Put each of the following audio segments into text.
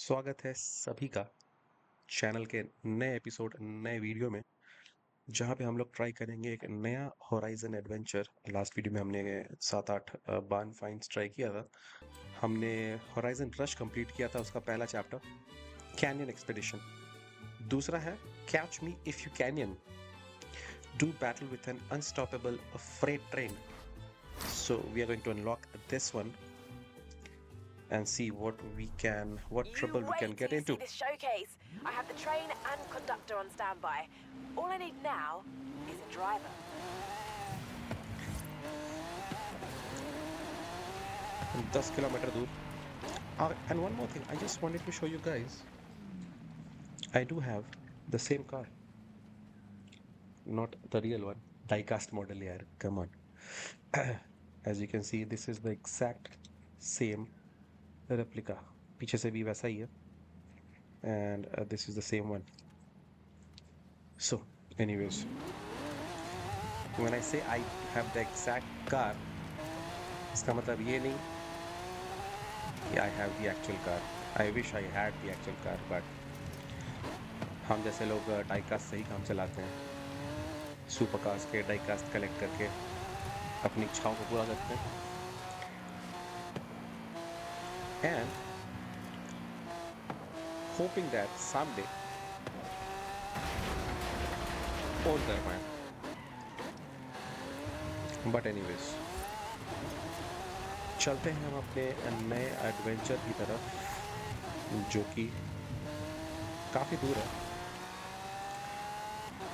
स्वागत है सभी का चैनल के नए एपिसोड नए वीडियो में जहां पे हम लोग ट्राई करेंगे एक नया होराइजन एडवेंचर। लास्ट वीडियो में हमने 7-8 बार्न फाइंड्स ट्राई किया था। हमने होराइजन रश कंप्लीट किया था, उसका पहला चैप्टर कैनियन एक्सपेडिशन। दूसरा है catch me if you canyon, do battle with an unstoppable freight train. So we are going to unlock this one and see what You trouble we can wait get till you into. see this showcase. I have the train and conductor on standby. All I need now is a driver. 10 kilometer दूर. And one more thing, I just wanted to show you guys, I do have the same car, not the real one, diecast model yaar, come on. As you can see, this is the exact same replica. पीछे से भी वैसा ही है, and this is the same one. So, anyways, when I say I have the exact car, इसका मतलब ये नहीं कि I have the actual car. I wish I had the actual car, but हम जैसे लोग डाइकास्ट से ही काम चलाते हैं, सुपर कार्स के डाइकास्ट कलेक्ट करके अपनी इच्छाओं को पूरा करते हैं। And hoping that someday own कर पाए। But anyways, चलते हैं हम अपने नए एडवेंचर की तरफ, जो कि काफ़ी दूर है,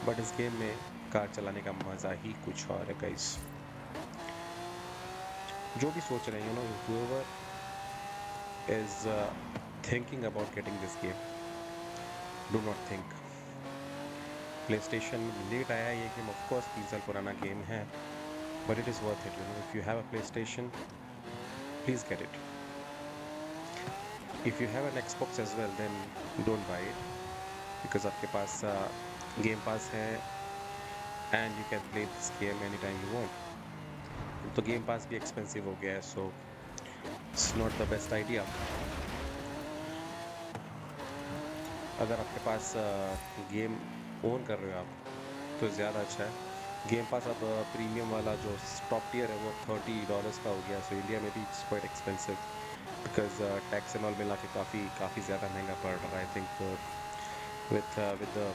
बट इस गेम में कार चलाने का मज़ा ही कुछ और है गाइस। जो भी सोच रहे हैं, you know, whoever is thinking about getting this game, do not think. PlayStation late आया ये गेम, of course 3 साल पुराना गेम है, but it is worth it, you know. If you have a PlayStation, please get it. If you have an Xbox as well, then don't buy it, because आपके पास Game Pass है and you can play this game anytime you want. तो Game Pass भी expensive हो गया है, so it's not the best idea. अगर आपके पास game own कर रहे हो आप, तो ज़्यादा अच्छा है। गेम पास अब प्रीमियम वाला जो टॉप टियर है वो $30 का हो गया, सो इंडिया में भी it's quite expensive, because tax and all मिला के काफ़ी ज़्यादा महंगा पड़ रहा है। I think with the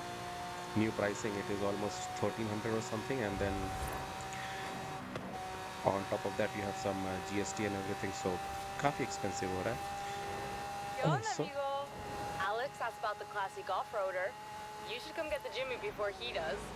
new pricing it is almost 1300 or something, and then on top of that you have some GST and everything, so काफ़ी expensive हो रहा है। ¿Qué onda, amigo? Alex asked about the classic off-roader. You should come get the Jimmy before he does.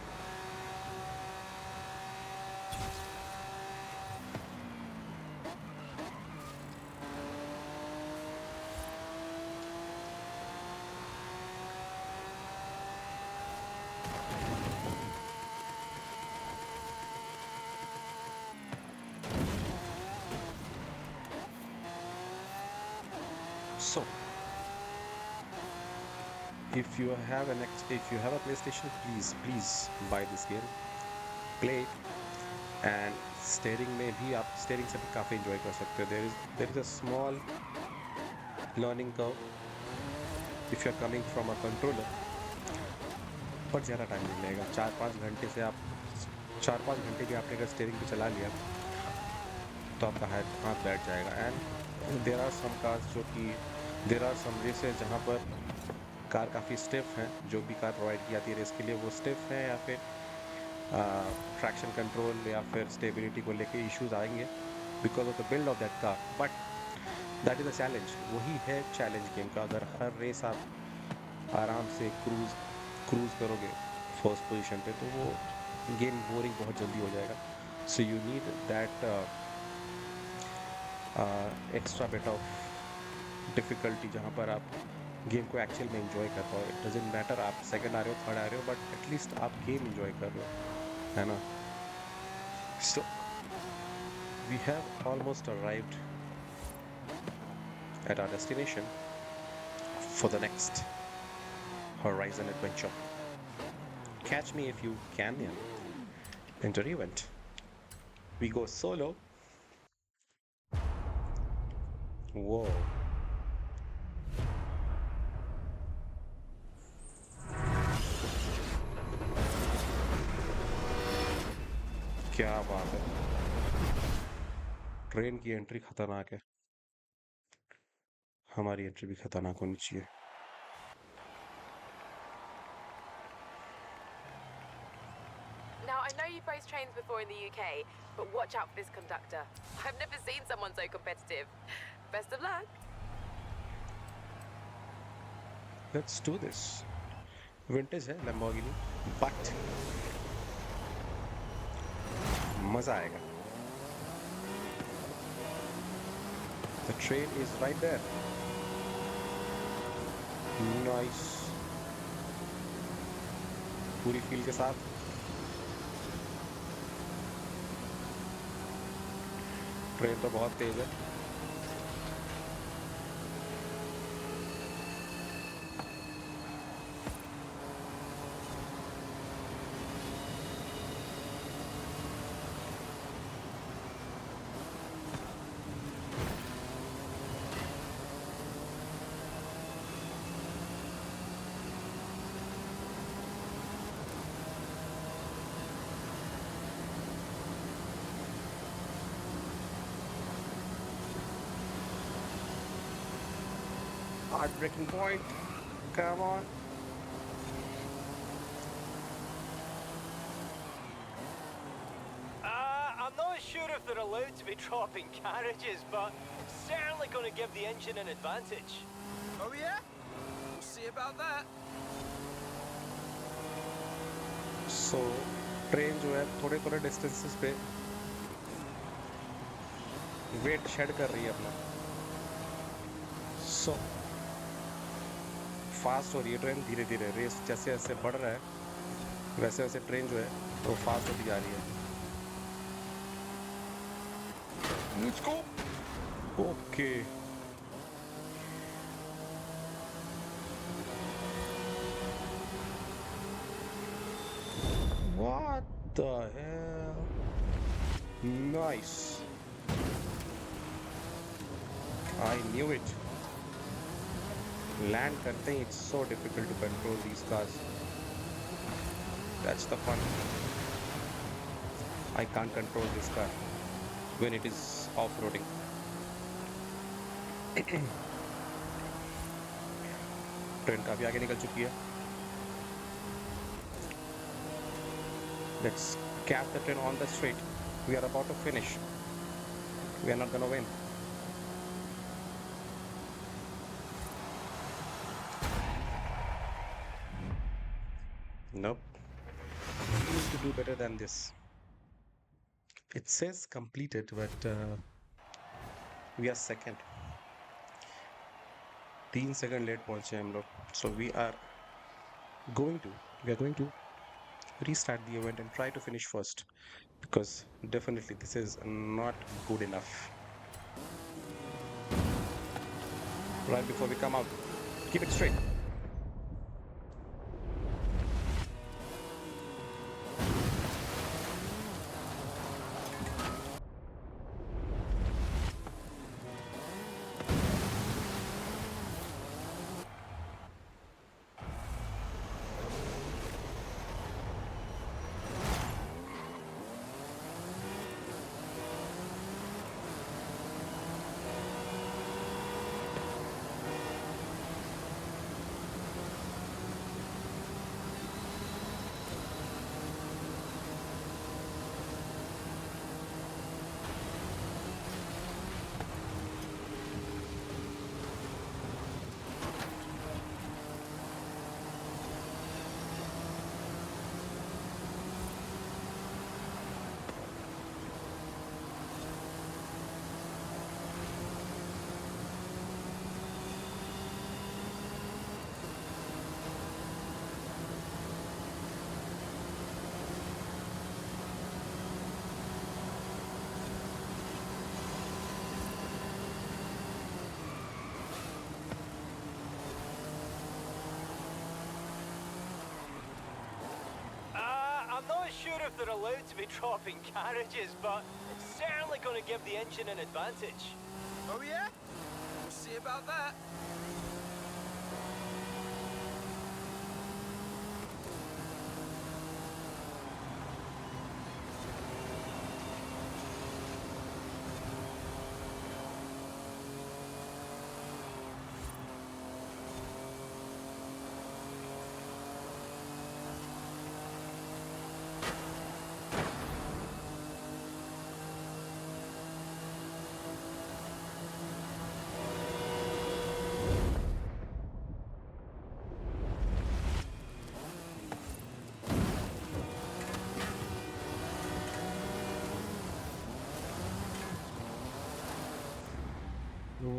So if you have a PlayStation, please buy this game, play it, and steering में भी आप steering से भी काफ़ी enjoy कर सकते हो। There is a small learning curve if you are coming from a controller, पर ज़्यादा टाइम नहीं लगेगा। 4-5 घंटे से आप 4-5 घंटे भी आपने अगर स्टेयरिंग पे चला लिया तो आपका हाथ बैठ जाएगा। And there are some cars there are some races जहाँ पर कार काफ़ी स्टिफ हैं। जो भी कार प्रोवाइड की जाती है रेस के लिए वो स्टिफ है, या फिर ट्रैक्शन कंट्रोल या फिर स्टेबिलिटी को लेके इश्यूज आएंगे because of the build of that car, but that is a challenge. वही है चैलेंज गेम का। अगर हर रेस आप आराम से क्रूज करोगे फर्स्ट पोजीशन पे, तो वो गेम बोरिंग बहुत जल्दी हो जाएगा। So you need that extra bit of difficulty जहाँ पर आप गेम को एक्चुअल में एंजॉय कर पाओ। इट डजेंट मैटर आप सेकंड आ रहे हो, थर्ड आ रहे हो, बट एटलीस्ट आप गेम एंजॉय कर रहे हो, है ना। So we have almost arrived at our destination for the next Horizon adventure. Catch me if you can enter event. We go solo. Whoa. Train की एंट्री खतरनाक है, हमारी एंट्री भी खतरनाक होनी चाहिए। Now, I know you've raced trains before in the UK, but watch out for this conductor. I've never seen someone so competitive. Best of luck. Let's do this. Vintage है Lamborghini, but मजा आएगा। The train is right there. Nice, पूरी feel के साथ। Train तो बहुत तेज है। Hard breaking point, come on. I'm not sure if they're allowed to be dropping carriages, but certainly going to give the engine an advantage. Oh yeah? We'll see about that. So train जो है थोड़े थोड़े distances पे wait shade कर रही है अपना। So fast हो रही है ट्रेन धीरे धीरे, रेस जैसे जैसे बढ़ रहा है वैसे वैसे ट्रेन जो है वो फास्ट होती जा रही है। Let's go. Okay, what the hell, nice, I knew it. Land करते ही it's so difficult to control these cars, that's the fun. I can't control this car when it is off-roading. Train काफी आगे निकल चुकी है। Let's catch the train on the straight. We are about to finish. We are not gonna win. Nope. We need to do better than this. It says completed, but we are second. 3 second late पहुंचे हम लोग, so we are going to restart the event and try to finish first, because definitely this is not good enough. Right before we come out, keep it straight. I'm not sure if they're allowed to be dropping carriages, but certainly going to give the engine an advantage. Oh yeah? We'll see about that.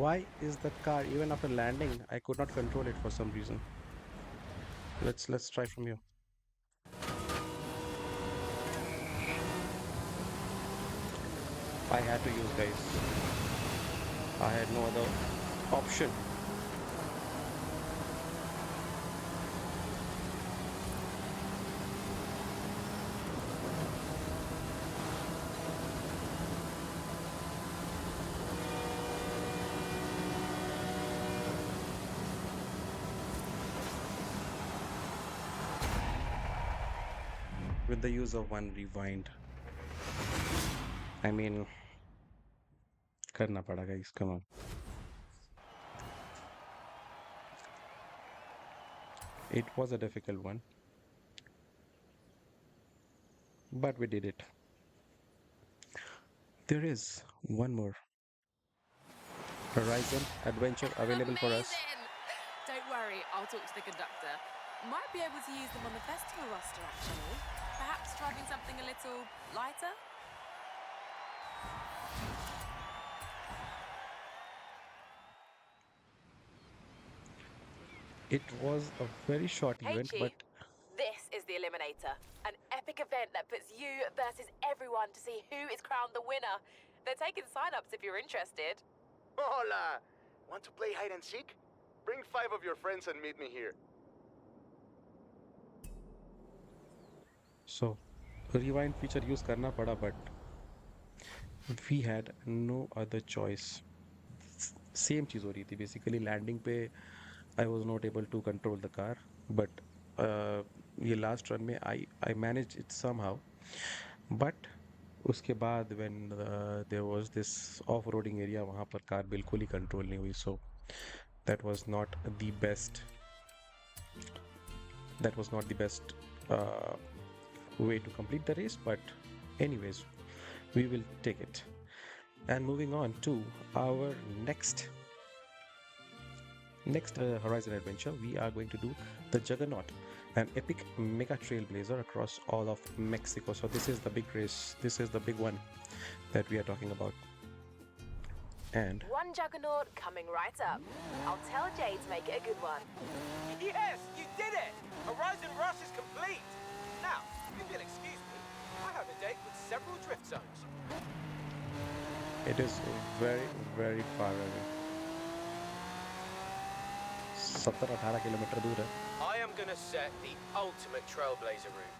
Why is the car even after landing? I could not control it for some reason. Let's try from here. I had to use, guys. I had no other option. With the use of one rewind. I mean, करना पड़ा guys, come on. It was a difficult one, but we did it. There is one more Horizon adventure available for us. Amazing! Don't worry, I'll talk to the conductor. Might be able to use them on the festival roster, actually. Perhaps driving something a little lighter? It was a very short Hey, event, but Chief. This is the Eliminator, an epic event that puts you versus everyone to see who is crowned the winner. They're taking sign-ups if you're interested. Hola! Want to play hide and seek? Bring 5 of your friends and meet me here. so rewind feature use करना पड़ा, but we had no other choice. Same चीज़ हो रही थी basically landing पे I was not able to control the car, but ये last run में I managed it somehow, but उसके बाद when there was this off-roading area वहाँ पर कार बिल्कुल ही control नहीं हुई, so that was not the best. That was not the best way to complete the race, but anyways, we will take it. And moving on to our next Horizon adventure, we are going to do the Juggernaut, an epic mega trailblazer across all of Mexico. So this is the big race. This is the big one that we are talking about. And One Juggernaut coming right up. I'll tell Jay to make it a good one. Yes, you did it! Horizon Rush is complete! Now, if you'll excuse me, I have a date with several drift zones. it is very, very far away. 17-18 kilometre दूर है. I am gonna set the ultimate trailblazer route.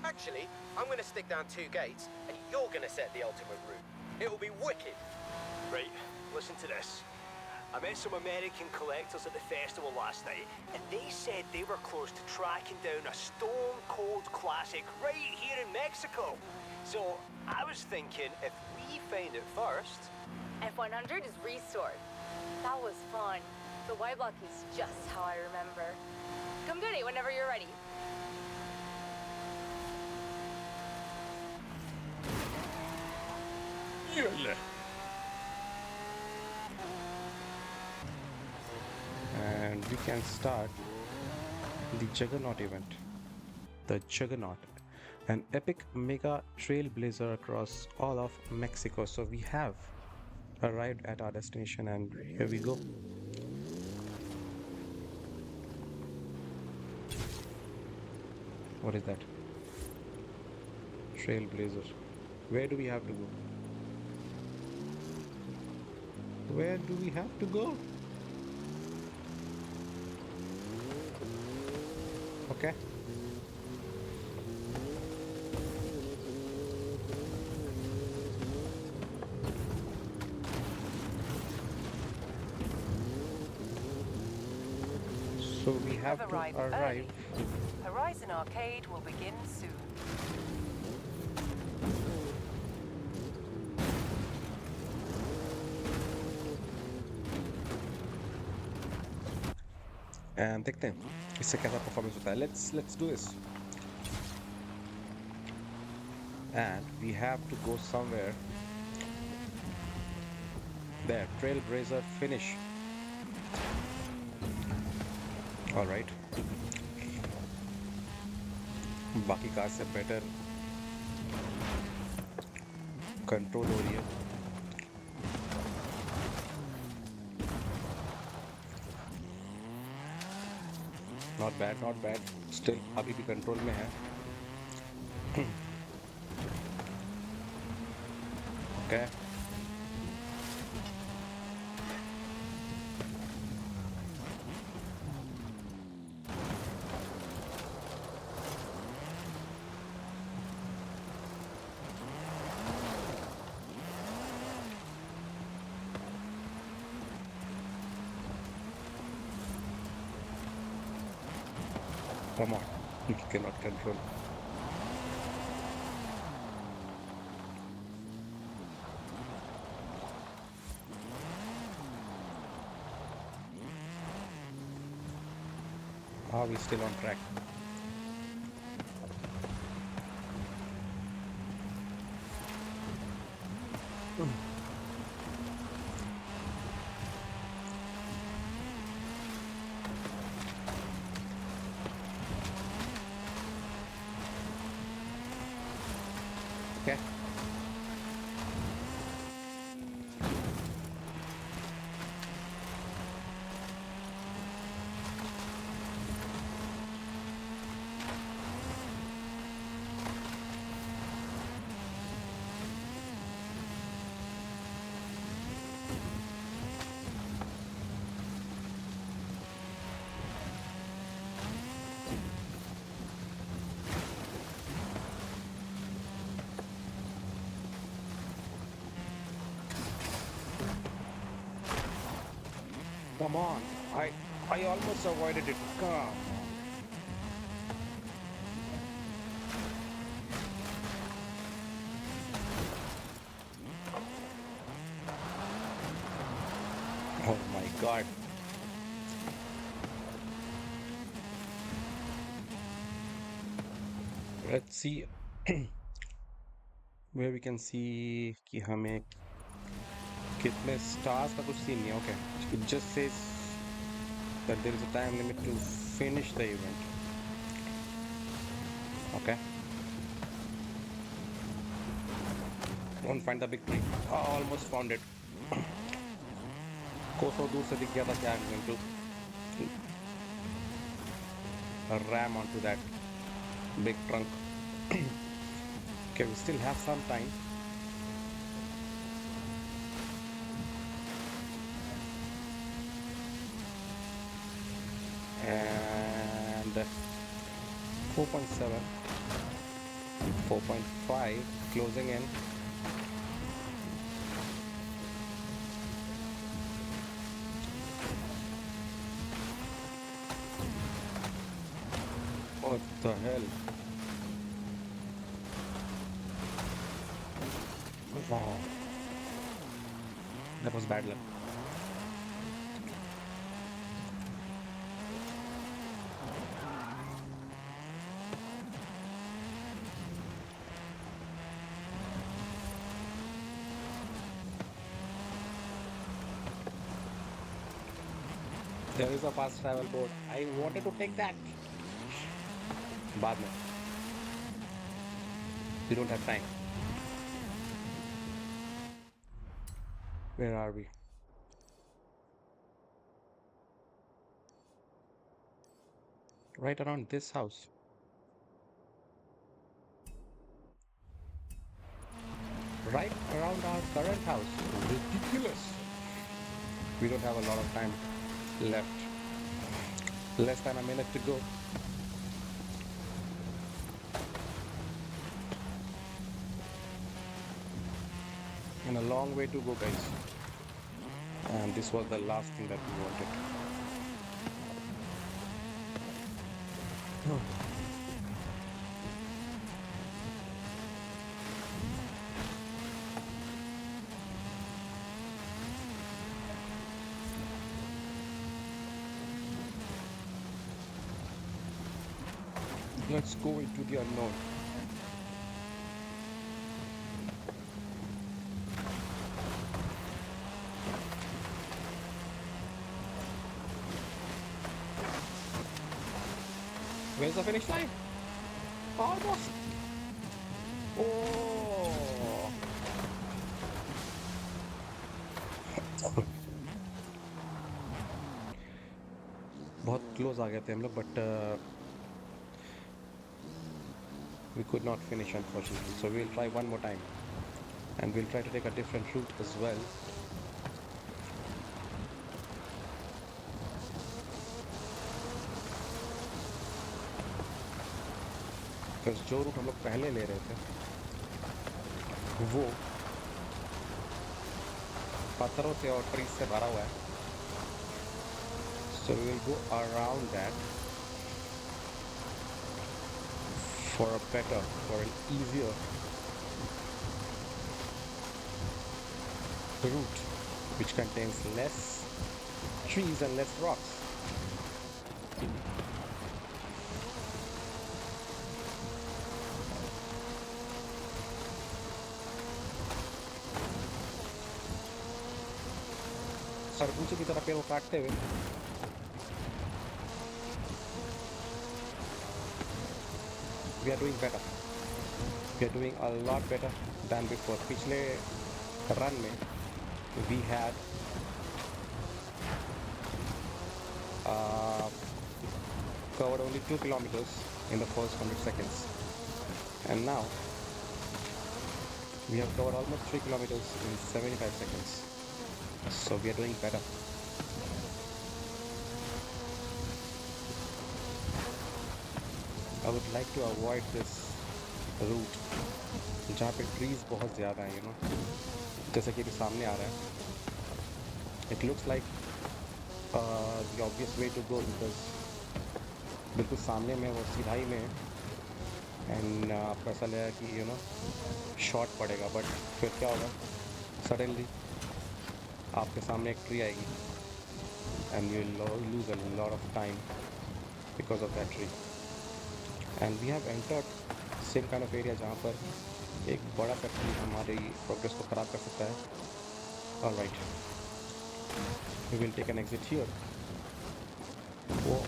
Actually, I'm gonna stick down 2 gates, and you're gonna set the ultimate route. It'll be wicked. Right, listen to this. I met some American collectors at the festival last night, and they said they were close to tracking down a stone-cold classic right here in Mexico. So, I was thinking, if we find it first... F100 is restored. That was fun. The Y block is just how I remember. Come get it whenever you're ready. And we can start the Juggernaut event. The Juggernaut, an epic mega trailblazer across all of Mexico. So we have arrived at our destination, and here we go. What is that? Trailblazer. Where do we have to go? Where do we have to go? Okay. So we have to arrived arrive. early. Horizon Arcade will begin soon. And देखते हैं इससे कैसा performance होता है. Let's do this. And we have to go somewhere. There, Trailblazer finish. All right. बाकी car से better control हो रही है. Not bad, not bad. Still अभी भी कंट्रोल में है. Okay. Come on, you cannot control. Are we still on track? Okay. Come on. I almost avoided it. Come on. Oh my god. Let's see where we can see कि हमें कितने stars का कुछ scene नहीं है. Okay. It just says that there is a time limit to finish the event. Okay. Don't find the big tree. Oh, almost found it. कोसों दूर से दिख गया था क्या I'm going to ram onto that big trunk. Okay, we still have some time. And 4.7, 4.5 closing in. What the hell? Wow. That was bad luck. There is a fast travel board. I wanted to take that. बाद में. We don't have time. Where are we? Right around this house. Right around our current house. Ridiculous. We don't have a lot of time left. Less than a minute to go. And a long way to go, guys. And this was the last thing that we wanted. Let's go into the unknown. Where's the finish line? Almost. Oh. बहुत close आ गए थे हम लोग, but we could not finish unfortunately. So we'll try one more time, and we'll try to take a different route as well. Because जो root हम लोग पहले ले रहे थे वो पत्थरों से और ट्रीज से भरा हुआ है. So we will go around that for a better, for an easier route which contains less trees and less rocks. सरगुजे की तरफ पेड़ को काटते हुए we are doing better. We are doing a lot better than before. पिछले run में we had covered only 2 kilometers in the first 100 seconds, and now we have covered almost 3 kilometers in 75 seconds. So we are doing better. I would like to avoid this route जहाँ पे trees बहुत ज़्यादा हैं, you know, जैसे कि अभी सामने आ रहा है. It looks like the obvious way to go because बिल्कुल सामने में वो सीधाई में है, and आपको ऐसा लगेगा कि you know short पड़ेगा, but फिर क्या होगा, suddenly आपके सामने एक ट्री आएगी and you will lose a lot of time because of that tree. And we have entered same kind of area जहाँ पर एक बड़ा सा ट्री हमारी प्रोग्रेस को ख़राब कर सकता है. All right, we will take an exit here. Oh,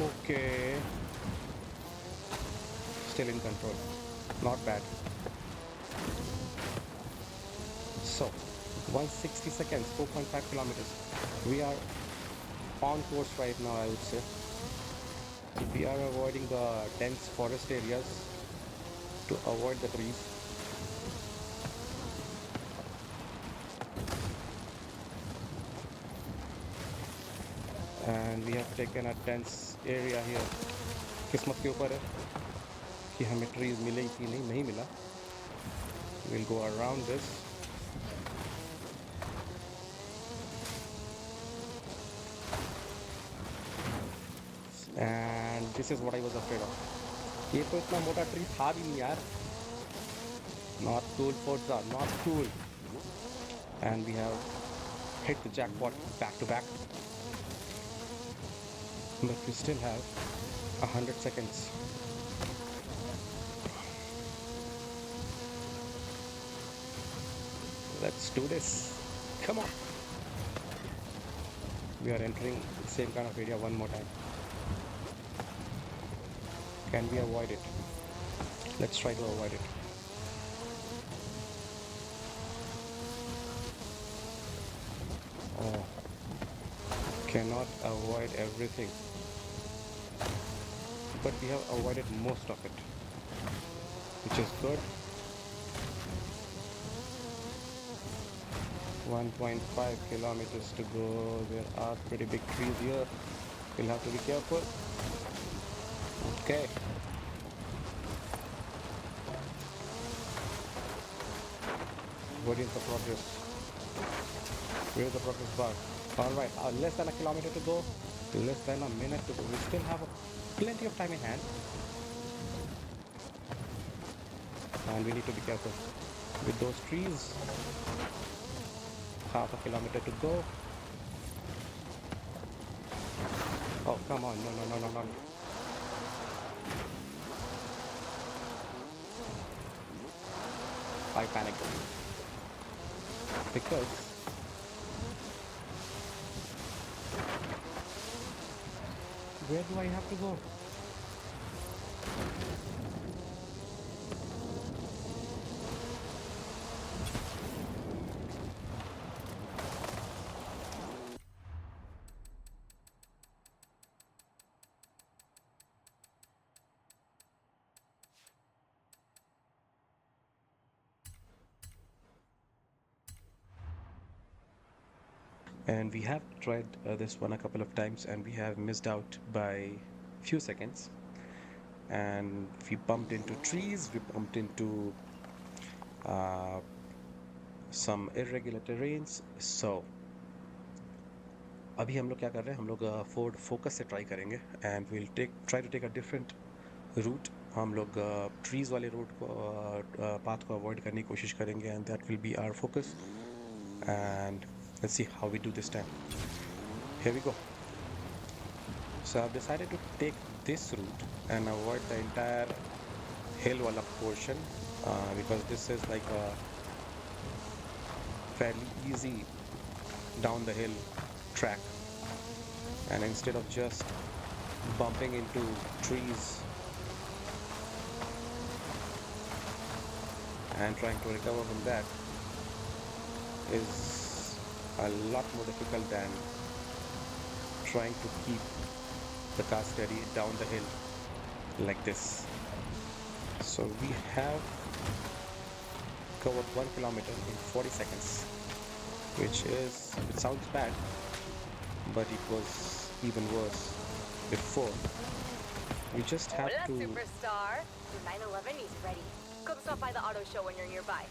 okay, still in control, not bad. So 160 seconds, 4.5 kilometers. We are on course right now, I would say. We are avoiding the dense forest areas to avoid the trees. And we have taken a dense area here. किस्मत के ऊपर है कि हमें trees मिले कि नहीं मिला. We'll go around this. And this is what I was afraid of. ये तो इतना मोटा ट्री था भी नहीं यार. Not cool, Forza, not cool. And we have hit the jackpot back to back. But we still have 100 seconds. Let's do this. Come on. We are entering the same kind of area one more time. Can we avoid it? Let's try to avoid it. Oh, cannot avoid everything. But we have avoided most of it, which is good. 1.5 kilometers to go. There are pretty big trees here. We'll have to be careful. Okay. What is the progress? Where is the progress bar? Alright, less than a kilometer to go. Less than a minute to go. We still have plenty of time in hand. And we need to be careful with those trees. Half a kilometer to go. Oh, come on. No. I panicked. Because where do I have to go? And we have tried this one a couple of times and we have missed out by few seconds, and we bumped into trees, we bumped into uh, some irregular terrains. So अभी हम लोग क्या कर रहे हैं, हम लोग Ford Focus से ट्राई करेंगे and will try to take a different route. हम लोग ट्रीज वाले रूट को पाथ को अवॉइड करने की कोशिश करेंगे and that will be our focus. And let's see how we do this time. Here we go. So I've decided to take this route and avoid the entire hill wala portion because this is like a fairly easy down the hill track, and instead of just bumping into trees and trying to recover from that is a lot more difficult than trying to keep the car steady down the hill like this. So we have covered 1 kilometer in 40 seconds, which sounds bad, but it was even worse before. We just have Hola, to superstar. Your 911 is ready. Come stop by the auto show when you're nearby.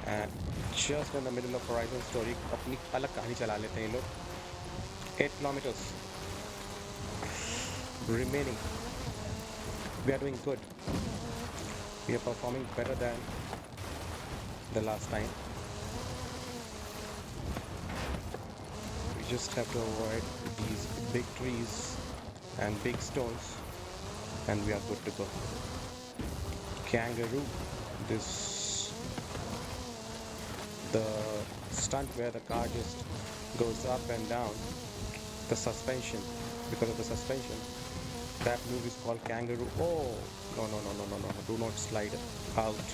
and just in the middle of Horizon story अपनी अलग कहानी चला लेते हैं ये लोग. 8 kilometers remaining. We are doing good. We are performing better than the last time. We just have to avoid these big trees and big stones and we are good to go. Kangaroo, this the stunt where the car just goes up and down, the suspension, because of the suspension, that move is called kangaroo. Oh no, do not slide out,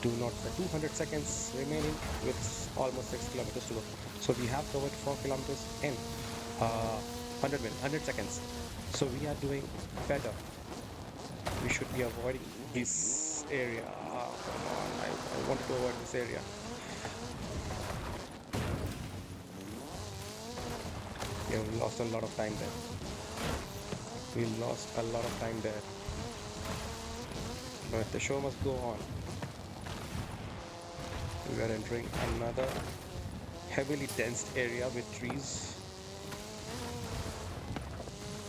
do not. 200 seconds remaining with almost 6 kilometers to go. So we have covered 4 kilometers in 100 seconds. So we are doing better. We should be avoiding this area. Come on, I wanted to avoid this area. We have lost a lot of time there. We lost a lot of time there. But the show must go on. We are entering another heavily densed area with trees.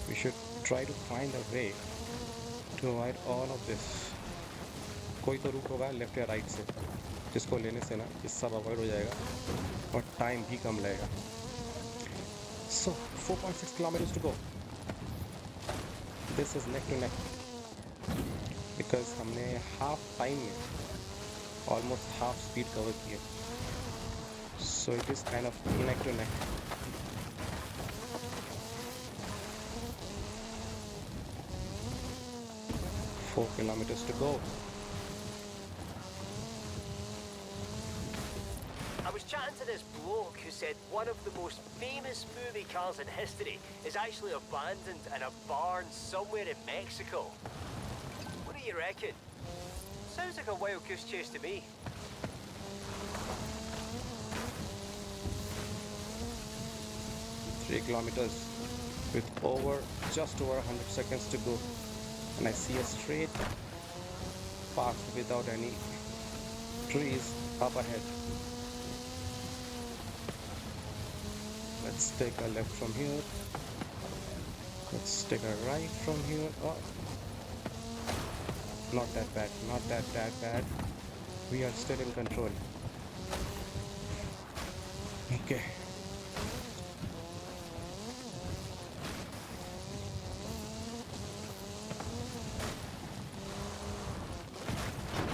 We should try to find a way to avoid all of this. कोई तो root होगा left या right से जिसको लेने से ना ये सब अवॉइड हो जाएगा और टाइम भी कम लगेगा. So 4.6 kilometers to go. This is neck to neck because हमने हाफ टाइम में almost half speed cover किए. So it is kind of neck to neck. Four kilometers to go. I was chatting to this bloke who said one of the most famous movie cars in history is actually abandoned in a barn somewhere in Mexico. What do you reckon? Sounds like a wild goose chase to me. Three kilometers with just over 100 seconds to go, and I see a straight path without any trees up ahead. Let's take a left from here. Let's take a right from here. Oh, not that bad, not that bad. We are still in control. Okay.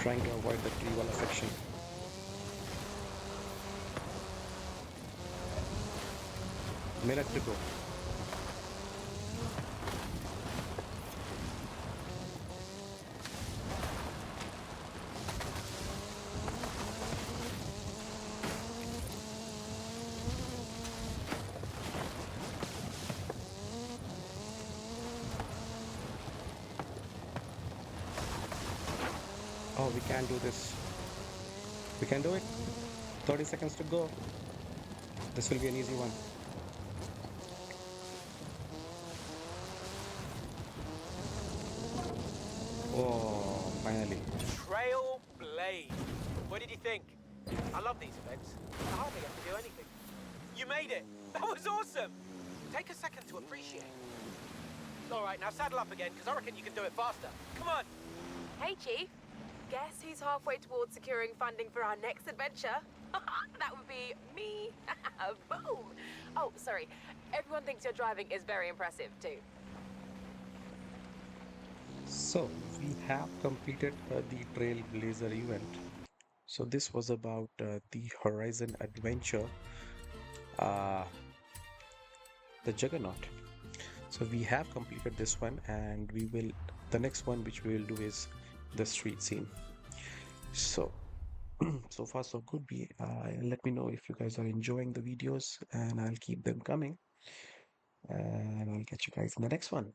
Trying to avoid the tree wala section. Minute to go. Oh, we can do this. We can do it. 30 seconds to go. This will be an easy one. Oh, finally. Trailblaze. What did you think? I love these events. I hardly have to do anything. You made it! That was awesome! Take a second to appreciate. All right, now saddle up again, because I reckon you can do it faster. Come on! Hey, Chief. Guess who's halfway towards securing funding for our next adventure? That would be me. Boom! Oh, sorry. Everyone thinks your driving is very impressive, too. So, we have completed the Trailblazer event. So, this was about the Horizon adventure, uh, the Juggernaut. So, we have completed this one, and the next one which we will do is the street scene. So, so far so good. Let me know if you guys are enjoying the videos, and I'll keep them coming. And I'll catch you guys in the next one.